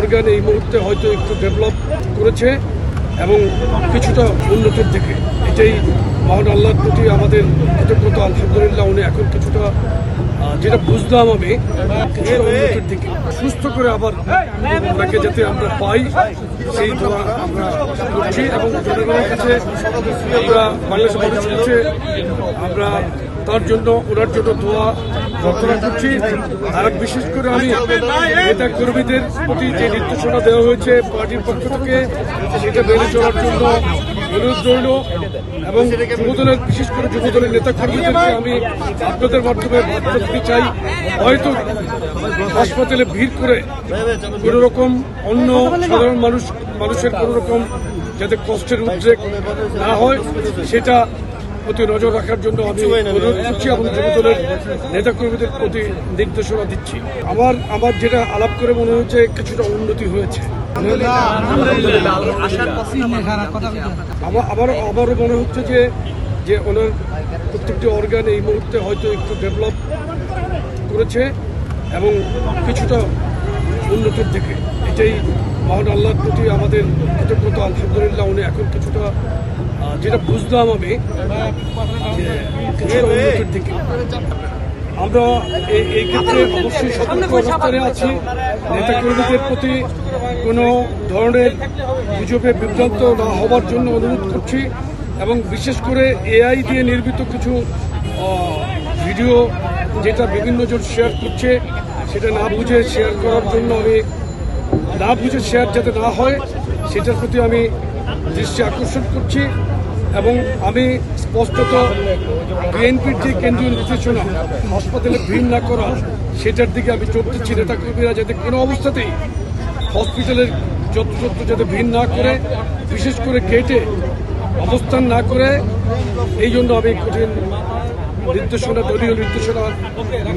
Organ এই মুহূর্তে হয়তো একটু ডেভেলপ করেছে এবং কিছুটা উন্নতির দিকে। এটাই মহান আল্লাহর প্রতি আমাদের কৃতজ্ঞতা। আলহামদুলিল্লাহ উনি এখন কিছুটা যেটা বুঝলাম আমি কিছুটা উন্নতির দিকে সুস্থ করে আবার ওনাকে যাতে আমরা পাই সেই দোয়া আমরা করছি এবং জনগণের কাছে আমরা বাংলাদেশের মানুষের কাছে আমরা তার জন্য ওনার জন্য দোয়া প্রার্থনা করছি। আর বিশেষ করে আমি নেতা কর্মীদের প্রতি যে নির্দেশনা দেওয়া হয়েছে পার্টির পক্ষ থেকে সেটা মেনে চলার জন্য অনুরোধ রইল এবং যুবদলের বিশেষ করে যুবদলের নেতা কর্মীদেরকে আমি আপনাদের মাধ্যমে বার্তা দিতে চাই, হয়তো হাসপাতালে ভিড় করে কোনো রকম অন্য সাধারণ মানুষের কোনো রকম যাতে কষ্টের উদ্রেক না হয় সেটা প্রতি নজর রাখার জন্য আমি অনুরোধ করছি এবং যুবদলের নেতাকর্মীদের প্রতি নির্দেশনা দিচ্ছি। আমার যেটা আলাপ করে মনে হচ্ছে কিছুটা উন্নতি হয়েছে। আমারও মনে হচ্ছে যে ওনার প্রত্যেকটি অর্গান এই মুহূর্তে হয়তো একটু ডেভেলপ করেছে এবং কিছুটা উন্নতির দিকে। এটাই মহান আল্লাহর প্রতি আমাদের কৃতজ্ঞতা। আলহামদুলিল্লাহ উনি এখন কিছুটা যেটা বুঝলাম আমি কিছুটা উন্নতির দিকে। আমরা এই ক্ষেত্রে অবশ্যই সতর্ক অবস্থানে আছি। নেতাকর্মীদের প্রতি কোনো ধরনের গুজবে বিভ্রান্ত না হওয়ার জন্য অনুরোধ করছি এবং বিশেষ করে এআই দিয়ে নির্মিত কিছু ভিডিও যেটা বিভিন্ন জন শেয়ার করছে সেটা না বুঝে শেয়ার করার জন্য আমি না বুঝে শেয়ার যাতে না হয় সেটার প্রতি আমি দৃষ্টি আকর্ষণ করছি এবং আমি স্পষ্টত বিএনপির যে কেন্দ্রীয় নির্দেশনা হাসপাতালে ভিড় না করা সেটার দিকে আমি জোর দিচ্ছি। নেতাকর্মীরা যাতে কোনো অবস্থাতেই হসপিটালের যত্রতত্র যাতে ভিড় না করে, বিশেষ করে গেটে অবস্থান না করে, এই জন্য আমি কঠিন নির্দেশনা দলীয় নির্দেশনা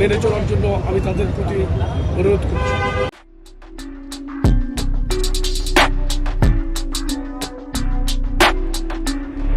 মেনে চলার জন্য আমি তাদের প্রতি অনুরোধ করছি।